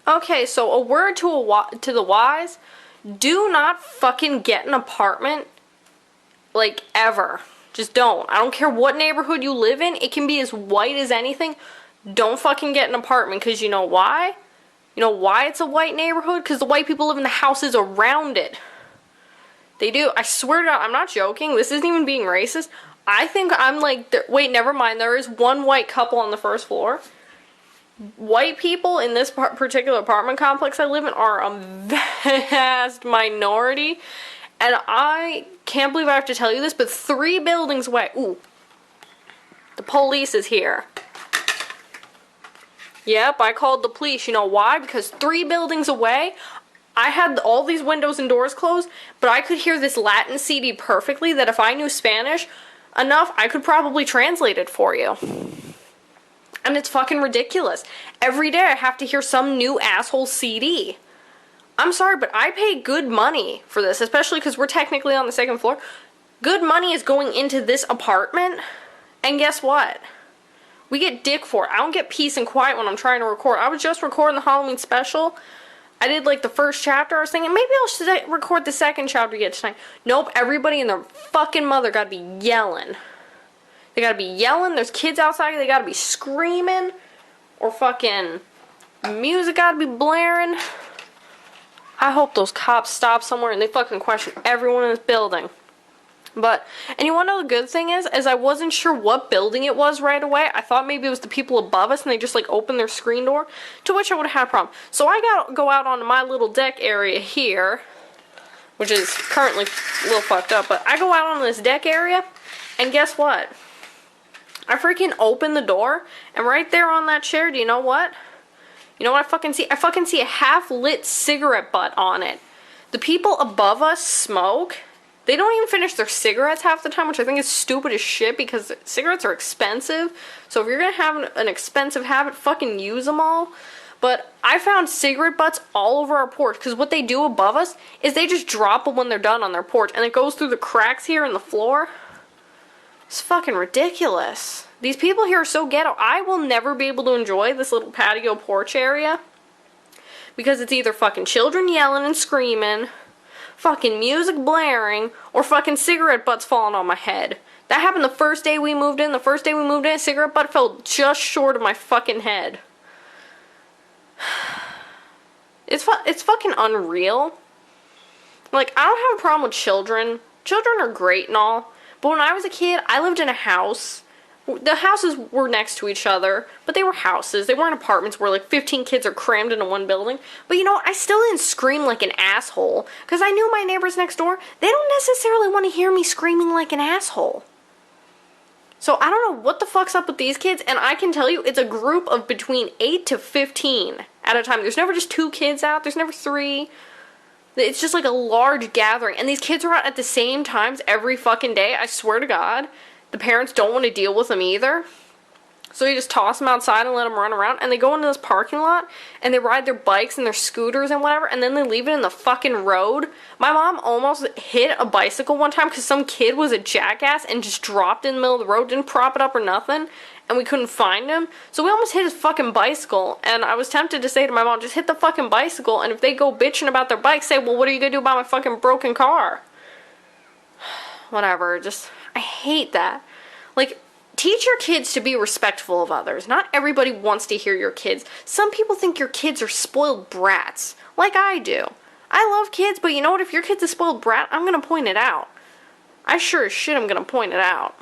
Okay, so a word to the wise, do not fucking get an apartment, like, ever. Just don't. I don't care what neighborhood you live in. It can be as white as anything. Don't fucking get an apartment, because you know why? You know why it's a white neighborhood? Because the white people live in the houses around it. They do. I swear to God, I'm not joking. This isn't even being racist. I think I'm like, wait, never mind. There is one white couple on the first floor. White people in this particular apartment complex I live in are a vast minority. And I can't believe I have to tell you this, but 3 buildings away. Ooh. The police is here. Yep, I called the police. You know why? Because 3 buildings away, I had all these windows and doors closed, but I could hear this Latin CD perfectly that if I knew Spanish enough, I could probably translate it for you. And it's fucking ridiculous. Every day I have to hear some new asshole CD. I'm sorry, but I pay good money for this, especially because we're technically on the 2nd floor. Good money is going into this apartment, and guess what? We get dick for it. I don't get peace and quiet when I'm trying to record. I was just recording the Halloween special. I did like the first chapter. I was thinking maybe I'll record the 2nd chapter yet tonight. Nope, everybody and their fucking mother gotta be yelling. They gotta be yelling. There's kids outside. They gotta be screaming. Or fucking music gotta be blaring. I hope those cops stop somewhere and they fucking question everyone in this building. But, and you wanna know the good thing is I wasn't sure what building it was right away. I thought maybe it was the people above us and they just like opened their screen door, to which I would have had a problem. So I gotta go out onto my little deck area here, which is currently a little fucked up, but I go out on this deck area, and guess what? I freaking open the door, and right there on that chair, do you know what? You know what I fucking see? I fucking see a half-lit cigarette butt on it. The people above us smoke. They don't even finish their cigarettes half the time, which I think is stupid as shit because cigarettes are expensive. So if you're gonna have an expensive habit, fucking use them all. But I found cigarette butts all over our porch because what they do above us is they just drop them when they're done on their porch, and it goes through the cracks here in the floor. It's fucking ridiculous. These people here are so ghetto. I will never be able to enjoy this little patio porch area because it's either fucking children yelling and screaming, fucking music blaring, or fucking cigarette butts falling on my head. That happened the first day we moved in. The first day we moved in, a cigarette butt fell just short of my fucking head. It's fucking unreal. Like, I don't have a problem with children. Children are great and all. But when I was a kid, I lived in a house. The houses were next to each other, but they were houses. They weren't apartments where like 15 kids are crammed into one building. But you know what? I still didn't scream like an asshole because I knew my neighbors next door, they don't necessarily want to hear me screaming like an asshole. So I don't know what the fuck's up with these kids, and I can tell you it's a group of between 8 to 15 at a time. There's never just 2 kids out. There's never 3. It's just like a large gathering, and these kids are out at the same times every fucking day. I swear to God. The parents don't want to deal with them either. So you just toss them outside and let them run around. And they go into this parking lot and they ride their bikes and their scooters and whatever. And then they leave it in the fucking road. My mom almost hit a bicycle one time because some kid was a jackass and just dropped in the middle of the road. Didn't prop it up or nothing. And we couldn't find him. So we almost hit his fucking bicycle. And I was tempted to say to my mom, just hit the fucking bicycle. And if they go bitching about their bike, say, well, what are you going to do about my fucking broken car? Whatever. Just, I hate that. Like, teach your kids to be respectful of others. Not everybody wants to hear your kids. Some people think your kids are spoiled brats, like I do. I love kids, but you know what? If your kid's a spoiled brat, I'm going to point it out. I sure as shit am going to point it out.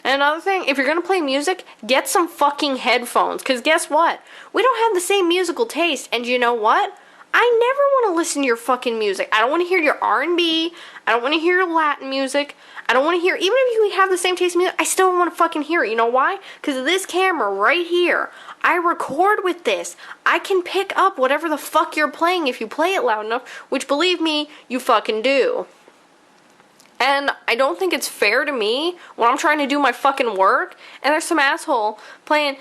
And another thing, if you're going to play music, get some fucking headphones. Because guess what? We don't have the same musical taste. And you know what? I never want to listen to your fucking music. I don't want to hear your R&B. I don't want to hear your Latin music. I don't want to hear, even if you have the same taste in music, I still don't want to fucking hear it. You know why? Because of this camera right here. I record with this. I can pick up whatever the fuck you're playing if you play it loud enough, which believe me, you fucking do. And I don't think it's fair to me when I'm trying to do my fucking work and there's some asshole playing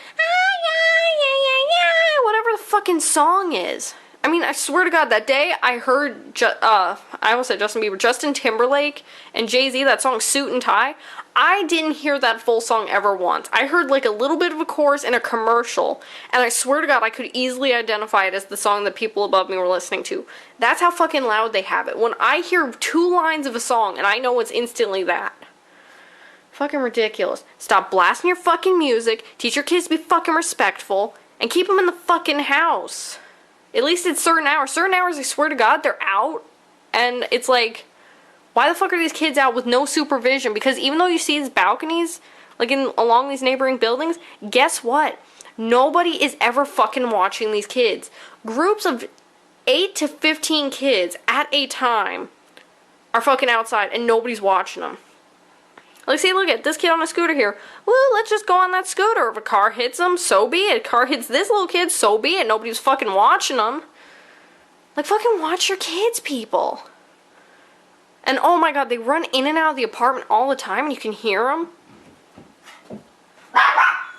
whatever the fucking song is. I mean, I swear to God, that day I heard, I almost said Justin Bieber, Justin Timberlake and Jay-Z, that song Suit and Tie. I didn't hear that full song ever once. I heard like a little bit of a chorus in a commercial, and I swear to God, I could easily identify it as the song that people above me were listening to. That's how fucking loud they have it. When I hear 2 lines of a song, and I know it's instantly that. Fucking ridiculous. Stop blasting your fucking music, teach your kids to be fucking respectful, and keep them in the fucking house. At least it's certain hours. Certain hours, I swear to God, they're out, and it's like, why the fuck are these kids out with no supervision? Because even though you see these balconies, like along these neighboring buildings, guess what? Nobody is ever fucking watching these kids. Groups of 8 to 15 kids at a time are fucking outside and nobody's watching them. Like, see, look at this kid on a scooter here. Well, let's just go on that scooter. If a car hits him, so be it. Car hits this little kid, so be it. Nobody's fucking watching them. Like, fucking watch your kids, people. And oh my God, they run in and out of the apartment all the time and you can hear them.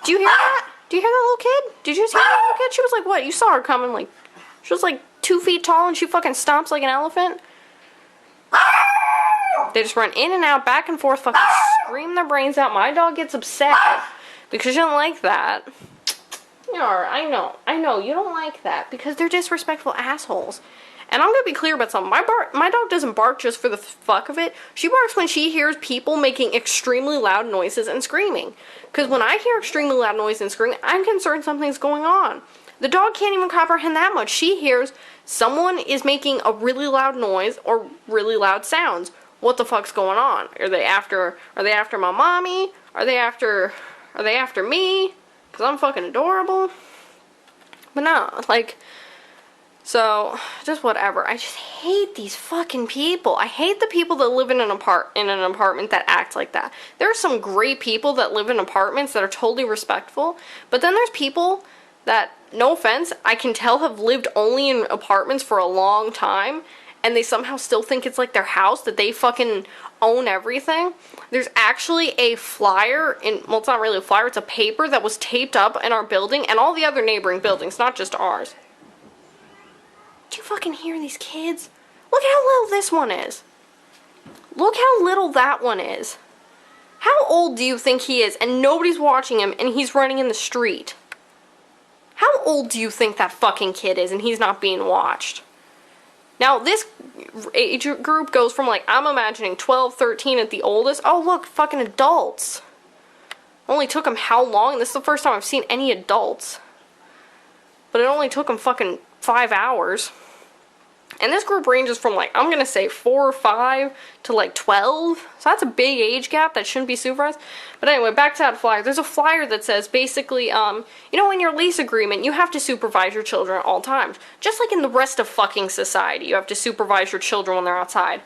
Do you hear that? Do you hear that little kid? Did you see that little kid? She was like, what? You saw her coming, like, she was like 2 feet tall and she fucking stomps like an elephant. They just run in and out, back and forth, fucking scream their brains out. My dog gets upset because she doesn't like that. I know, you don't like that because they're disrespectful assholes. And I'm gonna be clear about something. My dog doesn't bark just for the fuck of it. She barks when she hears people making extremely loud noises and screaming. Because when I hear extremely loud noise and screaming, I'm concerned something's going on. The dog can't even comprehend that much. She hears someone is making a really loud noise or really loud sounds. What the fuck's going on? Are they after my mommy? Are they after me? Because I'm fucking adorable. But no, like, so, just whatever. I just hate these fucking people. I hate the people that live in an apartment that act like that. There are some great people that live in apartments that are totally respectful, but then there's people that, no offense, I can tell have lived only in apartments for a long time, and they somehow still think it's like their house, that they fucking own everything. There's actually a flyer well, it's not really a flyer, it's a paper that was taped up in our building and all the other neighboring buildings, not just ours. Do you fucking hear these kids? Look how little this one is. Look how little that one is. How old do you think he is and nobody's watching him and he's running in the street? How old do you think that fucking kid is and he's not being watched? Now, this age group goes from, like, I'm imagining 12, 13 at the oldest. Oh, look, fucking adults. Only took them how long? This is the first time I've seen any adults. But it only took them fucking 5 hours. And this group ranges from, like, I'm gonna say 4 or 5 to, like, 12. So that's a big age gap that shouldn't be supervised. But anyway, back to that flyer. There's a flyer that says, basically, you know, in your lease agreement, you have to supervise your children at all times. Just like in the rest of fucking society, you have to supervise your children when they're outside.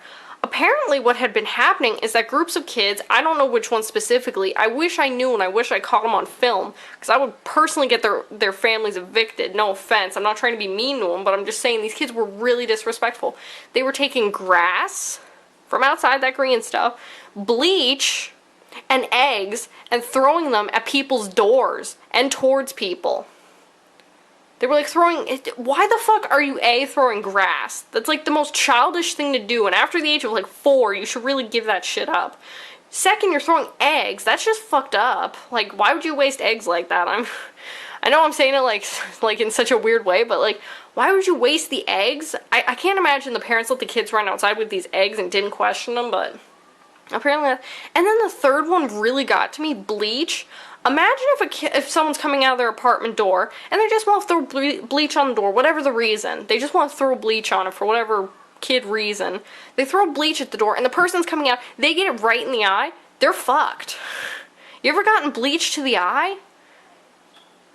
Apparently what had been happening is that groups of kids, I don't know which one specifically, I wish I knew and I wish I caught them on film, because I would personally get their families evicted, no offense, I'm not trying to be mean to them, but I'm just saying these kids were really disrespectful. They were taking grass from outside, that green stuff, bleach, and eggs, and throwing them at people's doors and towards people. They were like throwing, why the fuck are you throwing grass? That's like the most childish thing to do, and after the age of like 4, you should really give that shit up. Second, you're throwing eggs, that's just fucked up. Like, why would you waste eggs like that? I know I'm saying it like in such a weird way, but like, why would you waste the eggs? I can't imagine the parents let the kids run outside with these eggs and didn't question them, but apparently, and then the third one really got to me, bleach. Imagine if someone's coming out of their apartment door and they just want to throw bleach on the door, whatever the reason. They just want to throw bleach on it for whatever kid reason. They throw bleach at the door and the person's coming out, they get it right in the eye, they're fucked. You ever gotten bleach to the eye?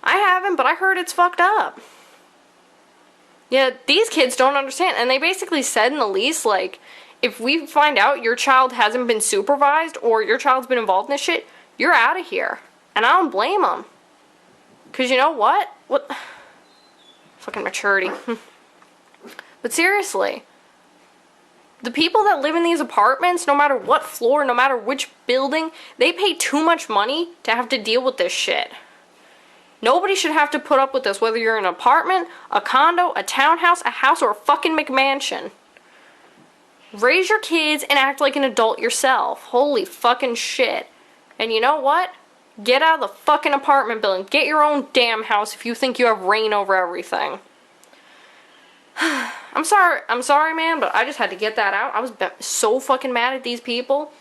I haven't, but I heard it's fucked up. Yeah, these kids don't understand, and they basically said in the lease, like, if we find out your child hasn't been supervised or your child's been involved in this shit, you're out of here. And I don't blame them. Because you know what? Fucking maturity. But seriously, the people that live in these apartments, no matter what floor, no matter which building, they pay too much money to have to deal with this shit. Nobody should have to put up with this, whether you're in an apartment, a condo, a townhouse, a house, or a fucking McMansion. Raise your kids and act like an adult yourself. Holy fucking shit. And you know what? Get out of the fucking apartment building. Get your own damn house if you think you have reign over everything. I'm sorry, man, but I just had to get that out. I was so fucking mad at these people.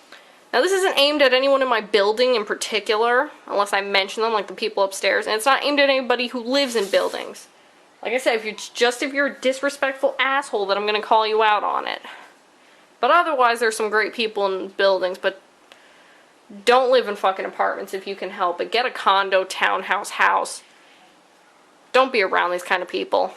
Now, this isn't aimed at anyone in my building in particular, unless I mention them, like the people upstairs, and it's not aimed at anybody who lives in buildings. Like I said, if you're a disrespectful asshole, then I'm gonna call you out on it. But otherwise, there's some great people in buildings, but don't live in fucking apartments if you can help it. Get a condo, townhouse, house. Don't be around these kind of people.